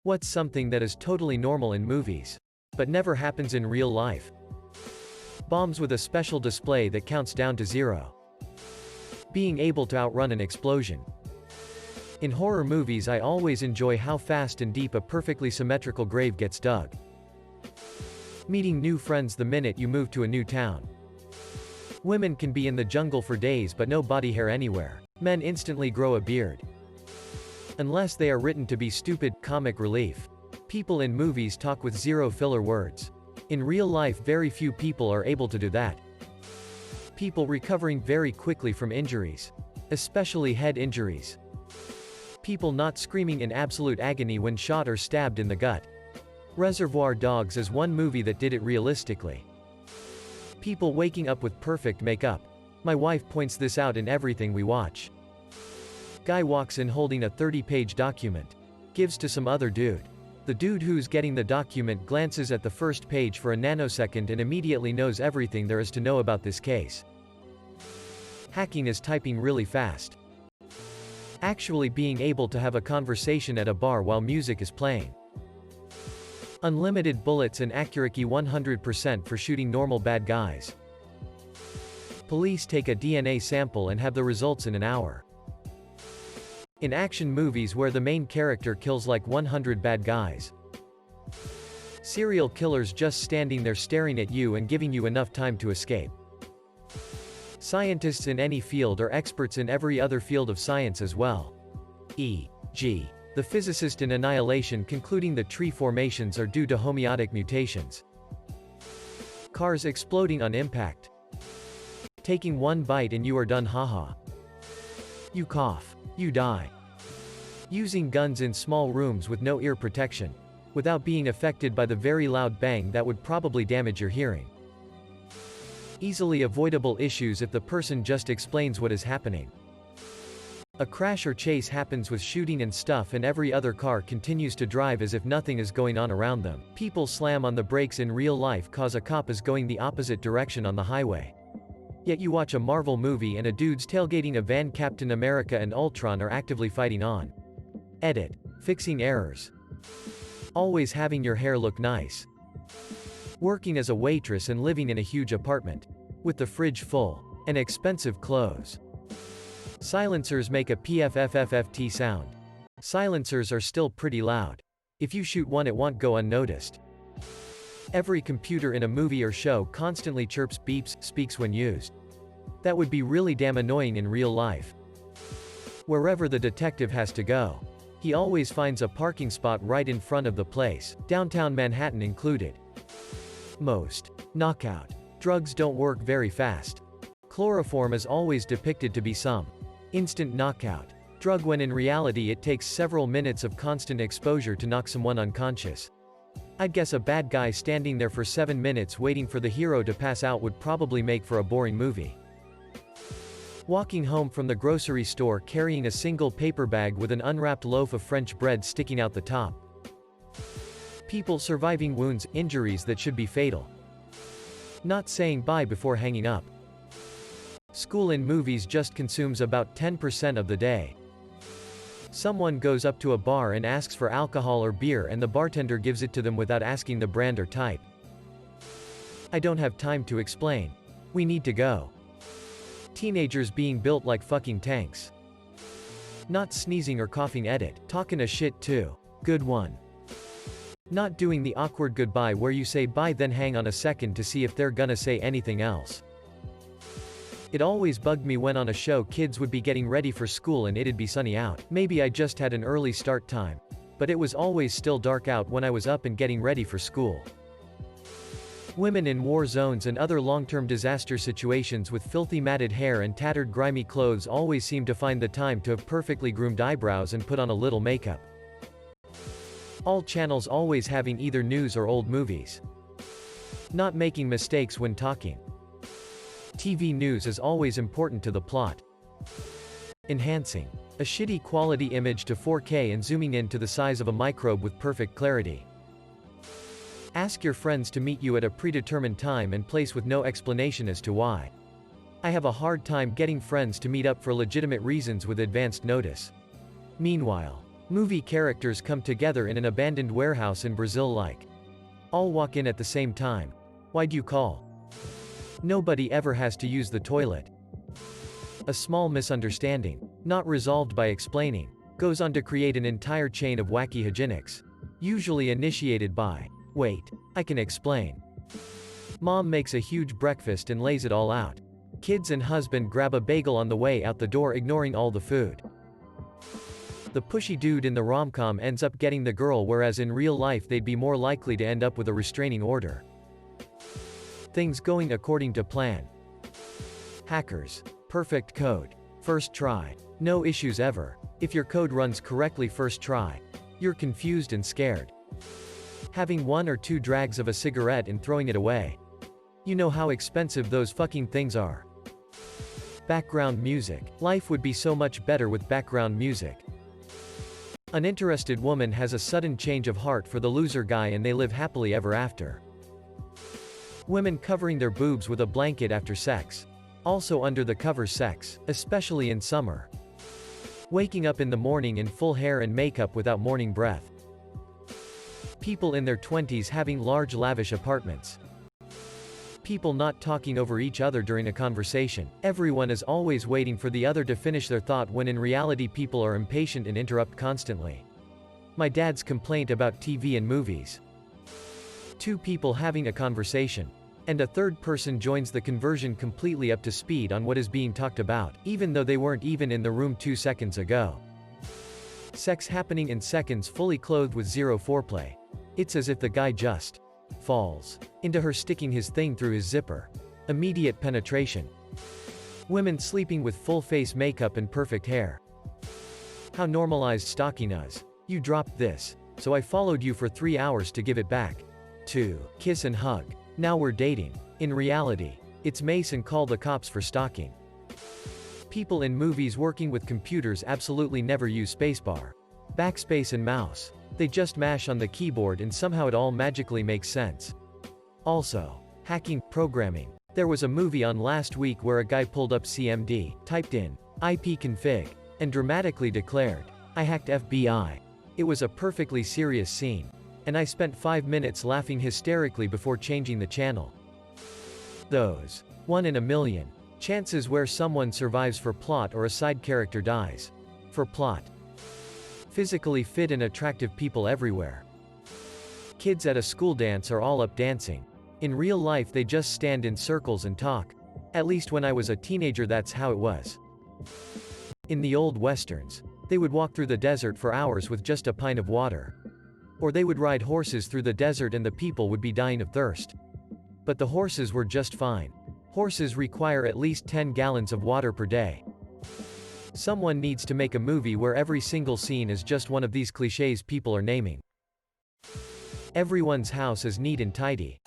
What's something that is totally normal in movies, but never happens in real life? Bombs with a special display that counts down to 0. Being able to outrun an explosion. In horror movies, I always enjoy how fast and deep a perfectly symmetrical grave gets dug. Meeting new friends the minute you move to a new town. Women can be in the jungle for days but no body hair anywhere. Men instantly grow a beard. Unless they are written to be stupid, comic relief. People in movies talk with 0 filler words. In real life, very few people are able to do that. People recovering very quickly from injuries. Especially head injuries. People not screaming in absolute agony when shot or stabbed in the gut. Reservoir Dogs is one movie that did it realistically. People waking up with perfect makeup. My wife points this out in everything we watch. Guy walks in holding a 30-page document. Gives to some other dude. The dude who's getting the document glances at the first page for a nanosecond and immediately knows everything there is to know about this case. Hacking is typing really fast. Actually being able to have a conversation at a bar while music is playing. Unlimited bullets and accuracy 100% for shooting normal bad guys. Police take a DNA sample and have the results in an hour. In action movies where the main character kills like 100 bad guys. Serial killers just standing there staring at you and giving you enough time to escape. Scientists in any field are experts in every other field of science as well. E.g., the physicist in Annihilation concluding that tree formations are due to homeotic mutations. Cars exploding on impact. Taking one bite and you are done, haha. You cough. You die. Using guns in small rooms with no ear protection. Without being affected by the very loud bang that would probably damage your hearing. Easily avoidable issues if the person just explains what is happening. A crash or chase happens with shooting and stuff and every other car continues to drive as if nothing is going on around them. People slam on the brakes in real life cause a cop is going the opposite direction on the highway. Yet you watch a Marvel movie and a dude's tailgating a van. Captain America and Ultron are actively fighting on. Edit. Fixing errors. Always having your hair look nice. Working as a waitress and living in a huge apartment. With the fridge full. And expensive clothes. Silencers make a PFFFFT sound. Silencers are still pretty loud. If you shoot one it won't go unnoticed. Every computer in a movie or show constantly chirps, beeps, speaks when used. That would be really damn annoying in real life. Wherever the detective has to go, he always finds a parking spot right in front of the place, downtown Manhattan included. Most. Knockout. Drugs don't work very fast. Chloroform is always depicted to be some instant knockout drug when in reality it takes several minutes of constant exposure to knock someone unconscious. I'd guess a bad guy standing there for 7 minutes waiting for the hero to pass out would probably make for a boring movie. Walking home from the grocery store carrying a single paper bag with an unwrapped loaf of French bread sticking out the top. People surviving wounds, injuries that should be fatal. Not saying bye before hanging up. School in movies just consumes about 10% of the day. Someone goes up to a bar and asks for alcohol or beer and the bartender gives it to them without asking the brand or type. I don't have time to explain. We need to go. Teenagers being built like fucking tanks. Not sneezing or coughing. Edit. Talking a shit too. Good one. Not doing the awkward goodbye where you say bye then hang on a second to see if they're gonna say anything else. It always bugged me when on a show kids would be getting ready for school and it'd be sunny out. Maybe I just had an early start time. But it was always still dark out when I was up and getting ready for school. Women in war zones and other long-term disaster situations with filthy matted hair and tattered grimy clothes always seem to find the time to have perfectly groomed eyebrows and put on a little makeup. All channels always having either news or old movies. Not making mistakes when talking. TV news is always important to the plot. Enhancing. A shitty quality image to 4K and zooming in to the size of a microbe with perfect clarity. Ask your friends to meet you at a predetermined time and place with no explanation as to why. I have a hard time getting friends to meet up for legitimate reasons with advanced notice. Meanwhile, Movie characters come together in an abandoned warehouse in Brazil like. All walk in at the same time. Why'd you call? Nobody ever has to use the toilet. A small misunderstanding, not resolved by explaining, goes on to create an entire chain of wacky hygienics. Usually initiated by, wait, I can explain. Mom makes a huge breakfast and lays it all out. Kids and husband grab a bagel on the way out the door, ignoring all the food. The pushy dude in the rom-com ends up getting the girl, whereas in real life they'd be more likely to end up with a restraining order. Things going according to plan. Hackers. Perfect code. First try. No issues ever. If your code runs correctly first try. You're confused and scared. Having 1 or 2 drags of a cigarette and throwing it away. You know how expensive those fucking things are. Background music. Life would be so much better with background music. An interested woman has a sudden change of heart for the loser guy and they live happily ever after. Women covering their boobs with a blanket after sex. Also under the cover sex, especially in summer. Waking up in the morning in full hair and makeup without morning breath. People in their 20s having large lavish apartments. People not talking over each other during a conversation. Everyone is always waiting for the other to finish their thought when in reality people are impatient and interrupt constantly. My dad's complaint about TV and movies. 2 people having a conversation. And a third person joins the conversation completely up to speed on what is being talked about, even though they weren't even in the room 2 seconds ago. Sex happening in seconds fully clothed with zero foreplay. It's as if the guy just falls into her sticking his thing through his zipper. Immediate penetration. Women sleeping with full face makeup and perfect hair. How normalized stalking is. You dropped this, so I followed you for 3 hours to give it back. 2. Kiss and hug. Now we're dating. In reality, it's mace and call the cops for stalking. People in movies working with computers absolutely never use spacebar, backspace and mouse. They just mash on the keyboard and somehow it all magically makes sense. Also, hacking, programming. There was a movie on last week where a guy pulled up CMD, typed in ipconfig, and dramatically declared, I hacked FBI. It was a perfectly serious scene. And I spent 5 minutes laughing hysterically before changing the channel. Those 1 in a million chances where someone survives for plot or a side character dies. For plot. Physically fit and attractive people everywhere. Kids at a school dance are all up dancing. In real life they just stand in circles and talk. At least when I was a teenager that's how it was. In the old westerns, they would walk through the desert for hours with just a pint of water. Or they would ride horses through the desert and the people would be dying of thirst. But the horses were just fine. Horses require at least 10 gallons of water per day. Someone needs to make a movie where every single scene is just one of these cliches people are naming. Everyone's house is neat and tidy.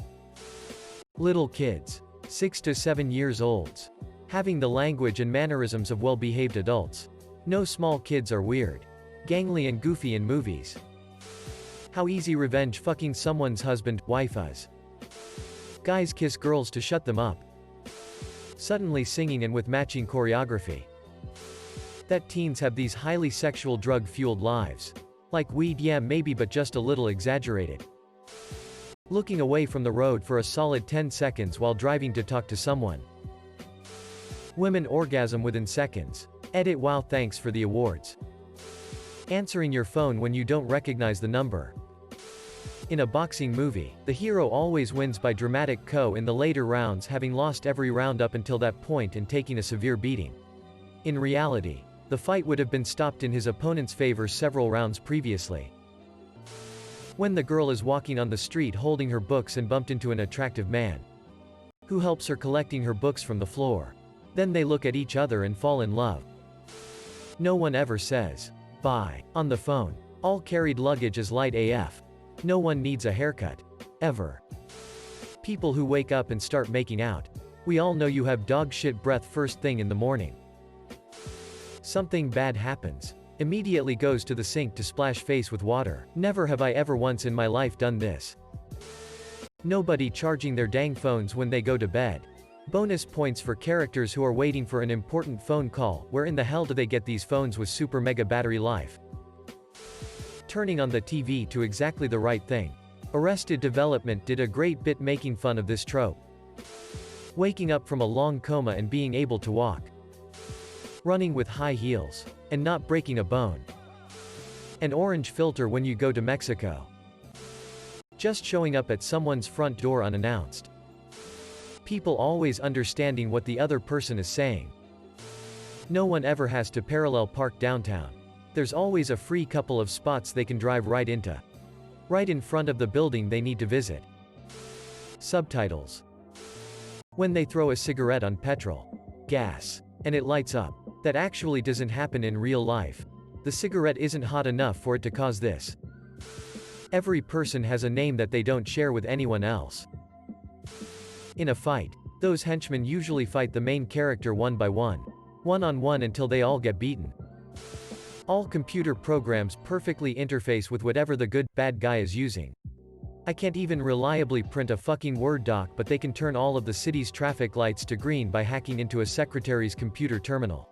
Little kids, 6 to 7 years olds, having the language and mannerisms of well-behaved adults. No small kids are weird, gangly and goofy in movies. How easy revenge fucking someone's husband, wife is. Guys kiss girls to shut them up. Suddenly singing and with matching choreography. That teens have these highly sexual drug-fueled lives. Like weed, yeah maybe, but just a little exaggerated. Looking away from the road for a solid 10 seconds while driving to talk to someone. Women orgasm within seconds. Edit wow, thanks for the awards. Answering your phone when you don't recognize the number. In a boxing movie, the hero always wins by dramatic KO in the later rounds, having lost every round up until that point and taking a severe beating. In reality, the fight would have been stopped in his opponent's favor several rounds previously. When the girl is walking on the street holding her books and bumped into an attractive man who helps her collecting her books from the floor. Then they look at each other and fall in love. No one ever says bye on the phone. All carried luggage is light AF. No one needs a haircut. Ever. People who wake up and start making out. We all know you have dog shit breath first thing in the morning. Something bad happens. Immediately goes to the sink to splash face with water. Never have I ever once in my life done this. Nobody charging their dang phones when they go to bed. Bonus points for characters who are waiting for an important phone call. Where in the hell do they get these phones with super mega battery life? turning on the TV to exactly the right thing. Arrested Development did a great bit making fun of this trope. Waking up from a long coma and being able to walk. Running with high heels. And not breaking a bone. An orange filter when you go to Mexico. Just showing up at someone's front door unannounced. People always understanding what the other person is saying. No one ever has to parallel park downtown. There's always a free couple of spots they can drive right into. Right in front of the building they need to visit. Subtitles. When they throw a cigarette on petrol. Gas. And it lights up. That actually doesn't happen in real life. The cigarette isn't hot enough for it to cause this. Every person has a name that they don't share with anyone else. In a fight, those henchmen usually fight the main character one by one. One-on-one until they all get beaten. All computer programs perfectly interface with whatever the good, bad guy is using. I can't even reliably print a fucking Word doc, but they can turn all of the city's traffic lights to green by hacking into a secretary's computer terminal.